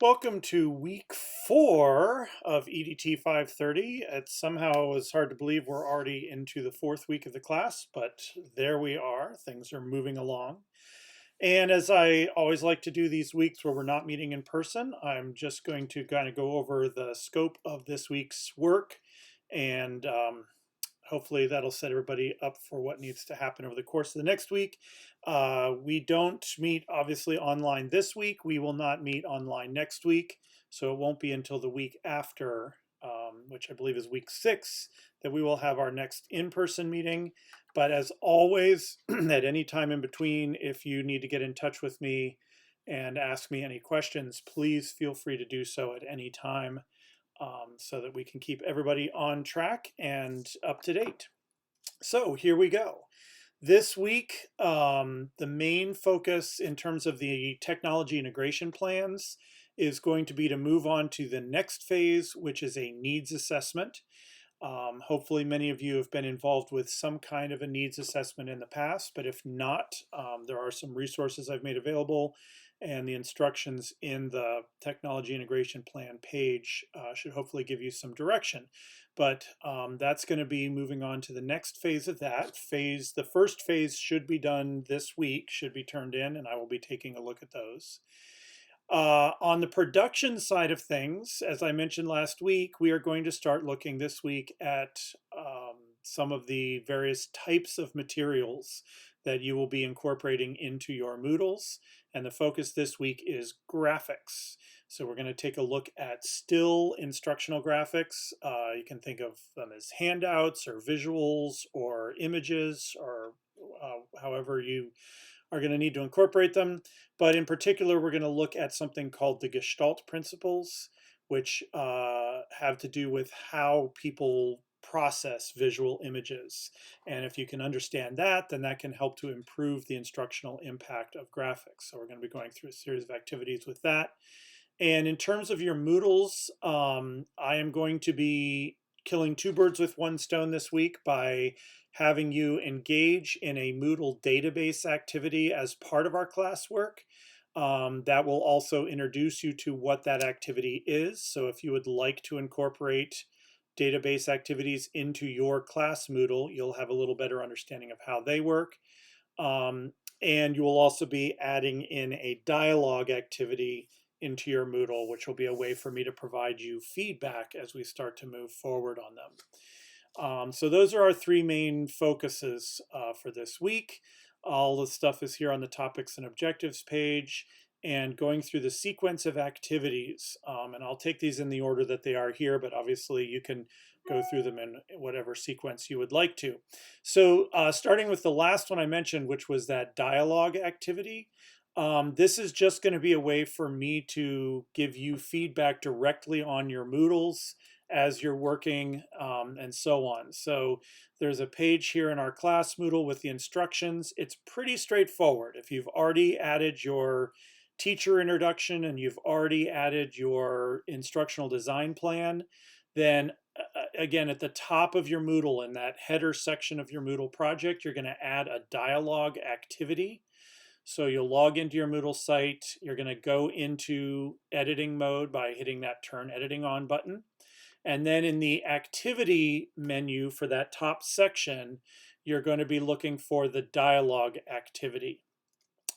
Welcome to week 4 of EDT 530. It somehow is hard to believe we're already into the 4th week of the class, but there we are. Things are moving along. And as I always like to do these weeks where we're not meeting in person, I'm just going to kind of go over the scope of this week's work and hopefully that'll set everybody up for what needs to happen over the course of the next week. We don't meet obviously online this week. We will not meet online next week. So it won't be until the week after, which I believe is week 6, that we will have our next in-person meeting. But as always, at any time in between, if you need to get in touch with me and ask me any questions, please feel free to do so at any time. So that we can keep everybody on track and up to date. So here we go. This week, the main focus in terms of the technology integration plans is going to be to move on to the next phase, which is a needs assessment. Hopefully many of you have been involved with some kind of a needs assessment in the past, but if not, there are some resources I've made available, and the instructions in the technology integration plan page should hopefully give you some direction. But that's going to be moving on to the next phase of that. The first phase should be done this week, should be turned in, and I will be taking a look at those. On the production side of things, as I mentioned last week, we are going to start looking this week at some of the various types of materials that you will be incorporating into your Moodles. And the focus this week is graphics. So we're going to take a look at still instructional graphics. You can think of them as handouts or visuals or images or however you are going to need to incorporate them. But in particular, we're going to look at something called the Gestalt principles, which have to do with how people process visual images. And if you can understand that, then that can help to improve the instructional impact of graphics. So we're going to be going through a series of activities with that. And in terms of your Moodles, I am going to be killing 2 birds with 1 stone this week by having you engage in a Moodle database activity as part of our classwork. That will also introduce you to what that activity is. So if you would like to incorporate database activities into your class Moodle, you'll have a little better understanding of how they work. And you will also be adding in a dialogue activity into your Moodle, which will be a way for me to provide you feedback as we start to move forward on them. So those are our 3 main focuses for this week. All the stuff is here on the topics and objectives page, and going through the sequence of activities. And I'll take these in the order that they are here, but obviously you can go through them in whatever sequence you would like to. So starting with the last one I mentioned, which was that dialogue activity. This is just going to be a way for me to give you feedback directly on your Moodles as you're working and so on. So there's a page here in our class Moodle with the instructions. It's pretty straightforward. If you've already added your teacher introduction and you've already added your instructional design plan, then again, at the top of your Moodle, in that header section of your Moodle project, you're going to add a dialogue activity. So you'll log into your Moodle site. You're going to go into editing mode by hitting that Turn Editing On button. And then in the activity menu for that top section, you're going to be looking for the dialogue activity.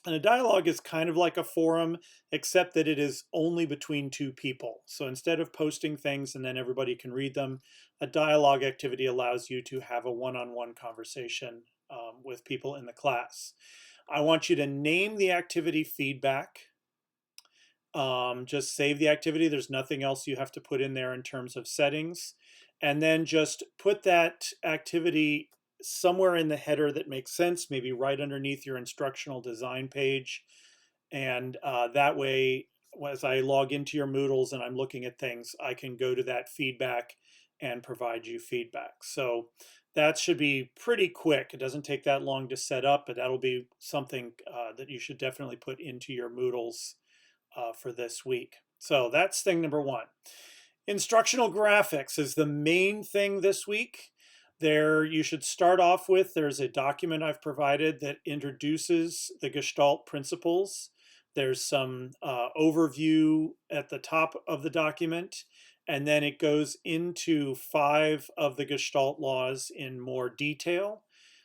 And a dialogue is kind of like a forum, except that it is only between 2 people. So instead of posting things and then everybody can read them, a dialogue activity allows you to have a one-on-one conversation with people in the class. I want you to name the activity feedback. Just save the activity. There's nothing else you have to put in there in terms of settings. And then just put that activity somewhere in the header that makes sense, maybe right underneath your instructional design page. And that way, as I log into your Moodles and I'm looking at things, I can go to that feedback and provide you feedback. So that should be pretty quick. It doesn't take that long to set up, but that'll be something that you should definitely put into your Moodles for this week. So that's thing number 1. Instructional graphics is the main thing this week. There, you should start off with, there's a document I've provided that introduces the Gestalt principles There's some overview at the top of the document, and then it goes into 5 of the Gestalt laws in more detail.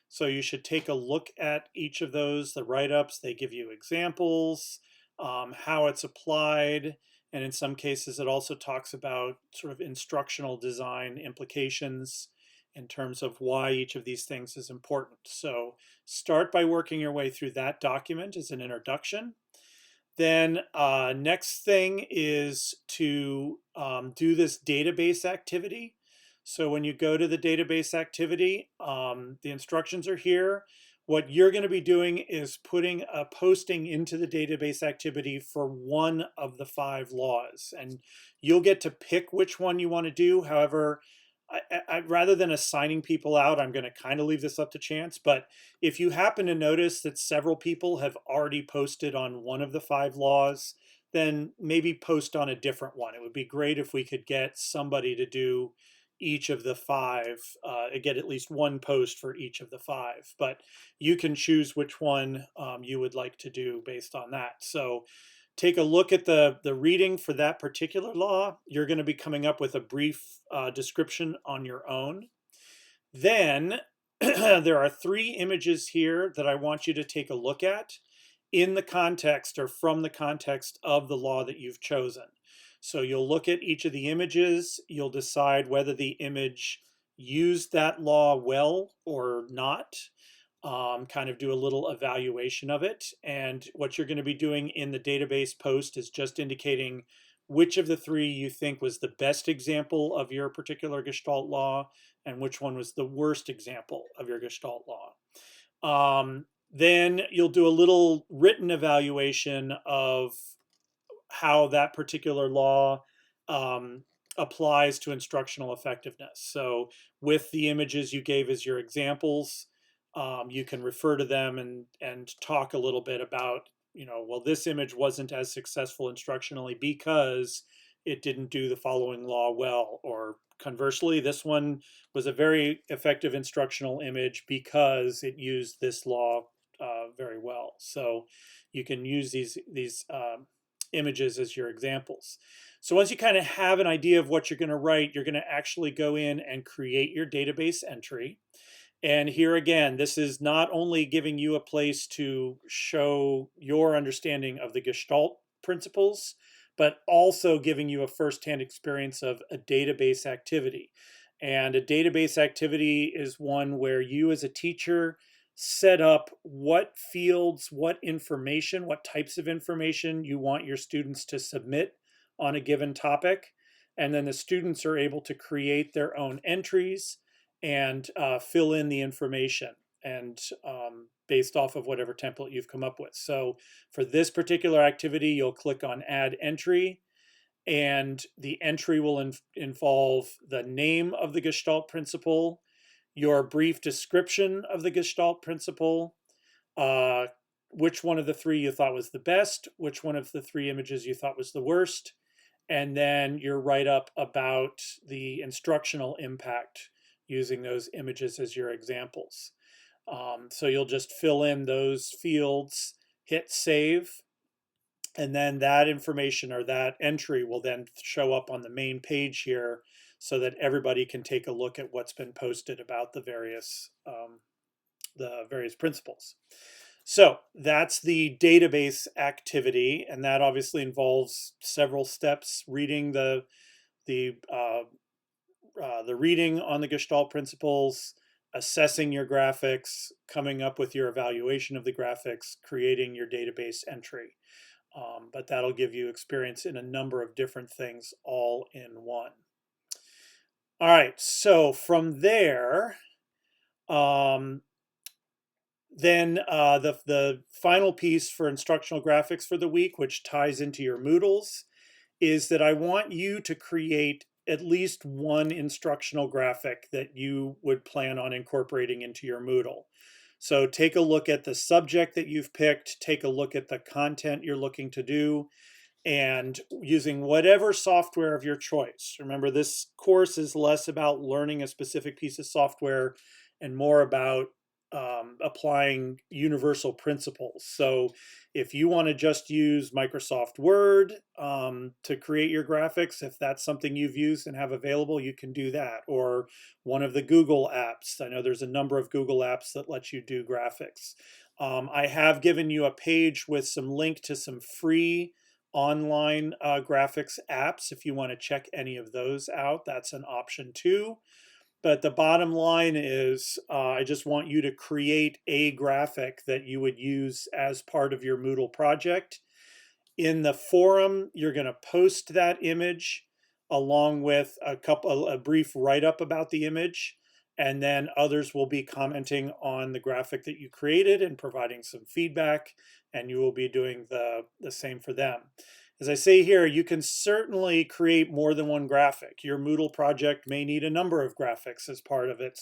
So you should take a look at each of those, the write-ups. They give you examples, how it's applied, and in some cases it also talks about sort of instructional design implications in terms of why each of these things is important. So start by working your way through that document as an introduction. Then next thing is to do this database activity. So when you go to the database activity, the instructions are here. What you're going to be doing is putting a posting into the database activity for one of the 5 laws. And you'll get to pick which one you want to do. However, rather than assigning people out, I'm going to kind of leave this up to chance. But if you happen to notice that several people have already posted on one of the 5 laws, then maybe post on a different one. It would be great if we could get somebody to do each of the 5, get at least one post for each of the 5. But you can choose which one you would like to do based on that. So take a look at the reading for that particular law. You're going to be coming up with a brief description on your own. Then there are 3 images here that I want you to take a look at in the context or from the context of the law that you've chosen. So you'll look at each of the images, you'll decide whether the image used that law well or not, kind of do a little evaluation of it. And what you're going to be doing in the database post is just indicating which of the 3 you think was the best example of your particular Gestalt law and which one was the worst example of your Gestalt law. Then you'll do a little written evaluation of how that particular law applies to instructional effectiveness. So with the images you gave as your examples, you can refer to them and talk a little bit about, well, this image wasn't as successful instructionally because it didn't do the following law well, or conversely, this one was a very effective instructional image because it used this law very well. So you can use these images as your examples. So once you kind of have an idea of what you're going to write, you're going to actually go in and create your database entry. And here again, this is not only giving you a place to show your understanding of the Gestalt principles, but also giving you a firsthand experience of a database activity. And a database activity is one where you as a teacher set up what fields, what information, what types of information you want your students to submit on a given topic. And then the students are able to create their own entries and fill in the information and based off of whatever template you've come up with. So for this particular activity, you'll click on Add Entry, and the entry will involve the name of the Gestalt principle, your brief description of the Gestalt principle, which one of the 3 you thought was the best, which one of the 3 images you thought was the worst, and then your write-up about the instructional impact using those images as your examples. So you'll just fill in those fields, hit save, and then that information or that entry will then show up on the main page here so that everybody can take a look at what's been posted about the various principles. So that's the database activity, and that obviously involves several steps: reading the reading on the Gestalt principles, assessing your graphics, coming up with your evaluation of the graphics, creating your database entry. But that'll give you experience in a number of different things all in one. All right, so from there, then the final piece for instructional graphics for the week, which ties into your Moodles, is that I want you to create at least one instructional graphic that you would plan on incorporating into your Moodle. So take a look at the subject that you've picked, take a look at the content you're looking to do, and using whatever software of your choice. Remember, this course is less about learning a specific piece of software and more about applying universal principles. So if you want to just use Microsoft Word to create your graphics, if that's something you've used and have available, you can do that. Or one of the Google apps. I know there's a number of Google apps that let you do graphics. I have given you a page with some link to some free online graphics apps. If you want to check any of those out, that's an option too. But the bottom line is, I just want you to create a graphic that you would use as part of your Moodle project. In the forum, you're going to post that image along with a brief write-up about the image, and then others will be commenting on the graphic that you created and providing some feedback, and you will be doing the same for them. As I say here, you can certainly create more than one graphic. Your Moodle project may need a number of graphics as part of it.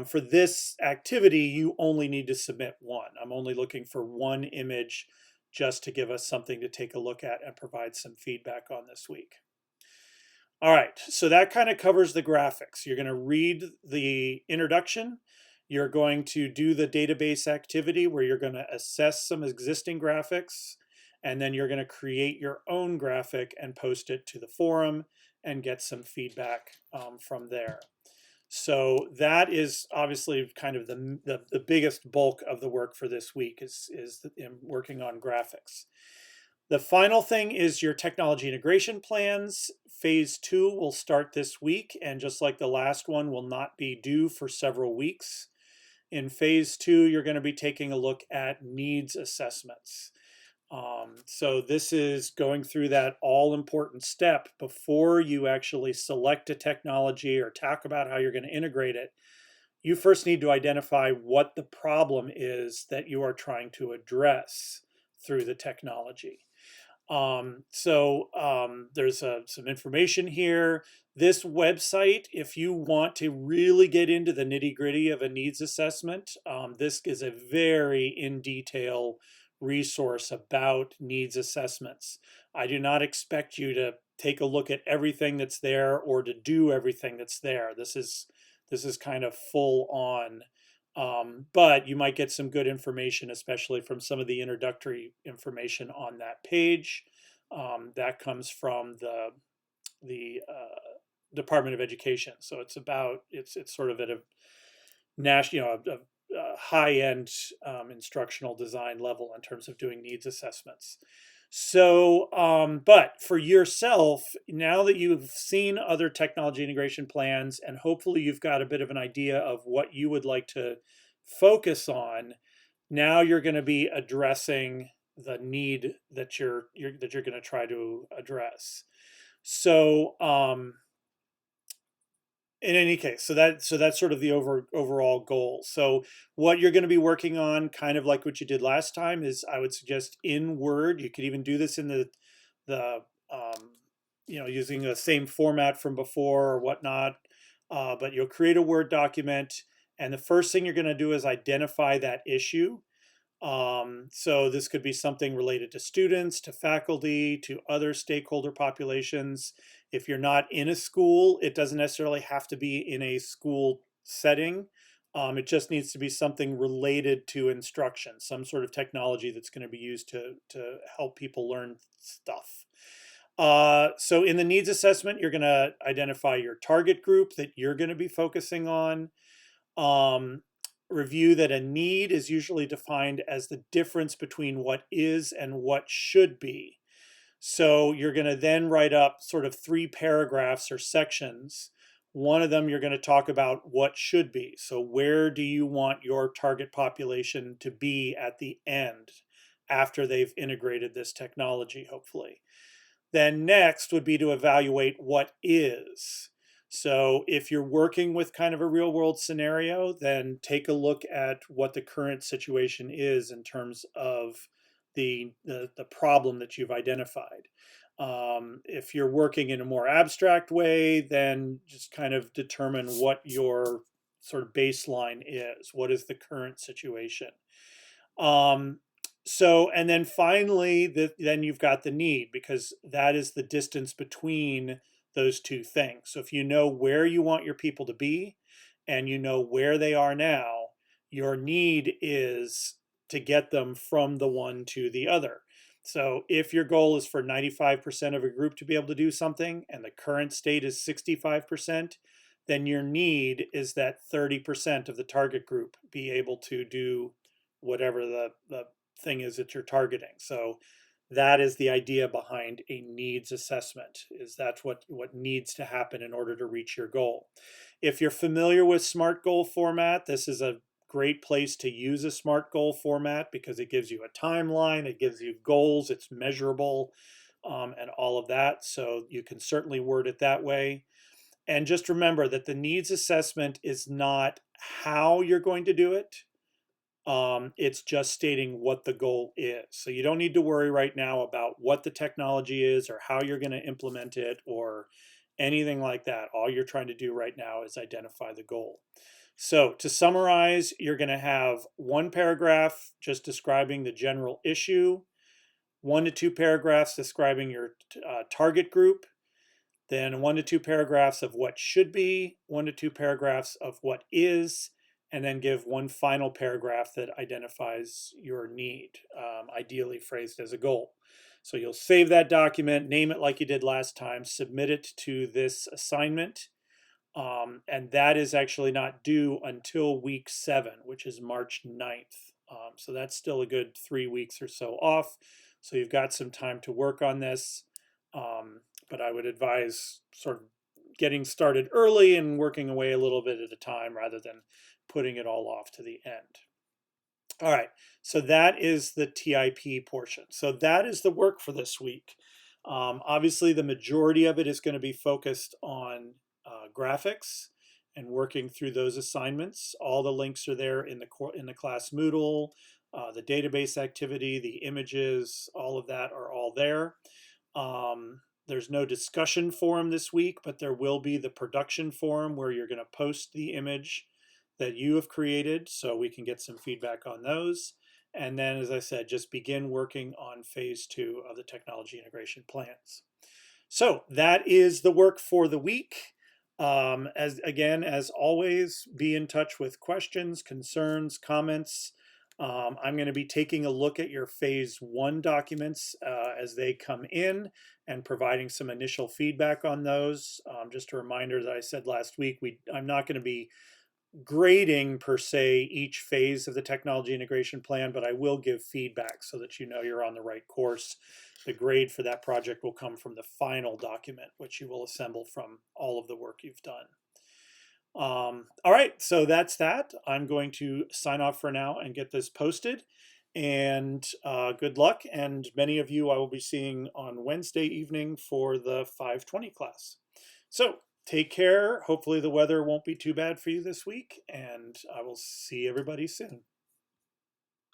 For this activity, you only need to submit one. I'm only looking for one image just to give us something to take a look at and provide some feedback on this week. All right, so that kind of covers the graphics. You're going to read the introduction. You're going to do the database activity where you're going to assess some existing graphics, and then you're going to create your own graphic and post it to the forum and get some feedback from there. So that is obviously kind of the biggest bulk of the work for this week is working on graphics. The final thing is your technology integration plans. Phase 2 will start this week, and just like the last one, will not be due for several weeks. In phase 2, you're going to be taking a look at needs assessments. So this is going through that all important step before you actually select a technology or talk about how you're going to integrate it. You first need to identify what the problem is that you are trying to address through the technology. There's some information here. This website, if you want to really get into the nitty-gritty of a needs assessment, this is a very in detail resource about needs assessments. I do not expect you to take a look at everything that's there or to do everything that's there. This is kind of full on. But you might get some good information, especially from some of the introductory information on that page. That comes from the Department of Education. So it's sort of at a national, high-end instructional design level in terms of doing needs assessments. So, but for yourself, now that you've seen other technology integration plans and hopefully you've got a bit of an idea of what you would like to focus on, now you're going to be addressing the need that you're going to try to address. So, in any case, so that's sort of the overall goal. So what you're going to be working on, kind of like what you did last time, is I would suggest in Word. You could even do this in the using the same format from before or whatnot. But you'll create a Word document, and the first thing you're going to do is identify that issue. So this could be something related to students, to faculty, to other stakeholder populations. If you're not in a school, it doesn't necessarily have to be in a school setting. It just needs to be something related to instruction, some sort of technology that's going to be used to help people learn stuff. So in the needs assessment, you're going to identify your target group that you're going to be focusing on. Review that a need is usually defined as the difference between what is and what should be. So you're going to then write up sort of 3 paragraphs or sections. One of them you're going to talk about what should be. So where do you want your target population to be at the end after they've integrated this technology, hopefully. Then next would be to evaluate what is. So if you're working with kind of a real world scenario, then take a look at what the current situation is in terms of the problem that you've identified. If you're working in a more abstract way, then just kind of determine what your sort of baseline is. What is the current situation? And then finally, then you've got the need, because that is the distance between those two things. So if you know where you want your people to be and you know where they are now, your need is to get them from the one to the other. So if your goal is for 95% of a group to be able to do something and the current state is 65%, then your need is that 30% of the target group be able to do whatever the thing is that you're targeting. So that is the idea behind a needs assessment, is that's what needs to happen in order to reach your goal. If you're familiar with SMART goal format, this is a great place to use a SMART goal format because it gives you a timeline, it gives you goals, it's measurable, and all of that. So you can certainly word it that way. And just remember that the needs assessment is not how you're going to do it. It's just stating what the goal is. So you don't need to worry right now about what the technology is or how you're going to implement it or anything like that. All you're trying to do right now is identify the goal. So to summarize, you're going to have one paragraph just describing the general issue, 1 to 2 paragraphs describing your target group, then 1 to 2 paragraphs of what should be, 1 to 2 paragraphs of what is, and then give one final paragraph that identifies your need, ideally phrased as a goal. So you'll save that document, name it like you did last time, submit it to this assignment, and that is actually not due until week 7, which is March 9th. So that's still a good 3 weeks or so off. So you've got some time to work on this. But I would advise sort of getting started early and working away a little bit at a time rather than putting it all off to the end. All right, so that is the TIP portion. So that is the work for this week. Obviously, the majority of it is going to be focused on graphics and working through those assignments. All the links are there in the class Moodle, the database activity, the images, all of that are all there. There's no discussion forum this week, but there will be the production forum where you're going to post the image that you have created so we can get some feedback on those. And then, as I said, just begin working on phase 2 of the technology integration plans. So that is the work for the week. As always, be in touch with questions, concerns, comments. I'm going to be taking a look at your phase 1 documents as they come in and providing some initial feedback on those. Just a reminder that I said last week, I'm not going to be grading per se each phase of the technology integration plan, but I will give feedback so that you know you're on the right course. The grade for that project will come from the final document, which you will assemble from all of the work you've done. All right, so that's that. I'm going to sign off for now and get this posted. And good luck. And many of you I will be seeing on Wednesday evening for the 520 class. So take care. Hopefully the weather won't be too bad for you this week. And I will see everybody soon.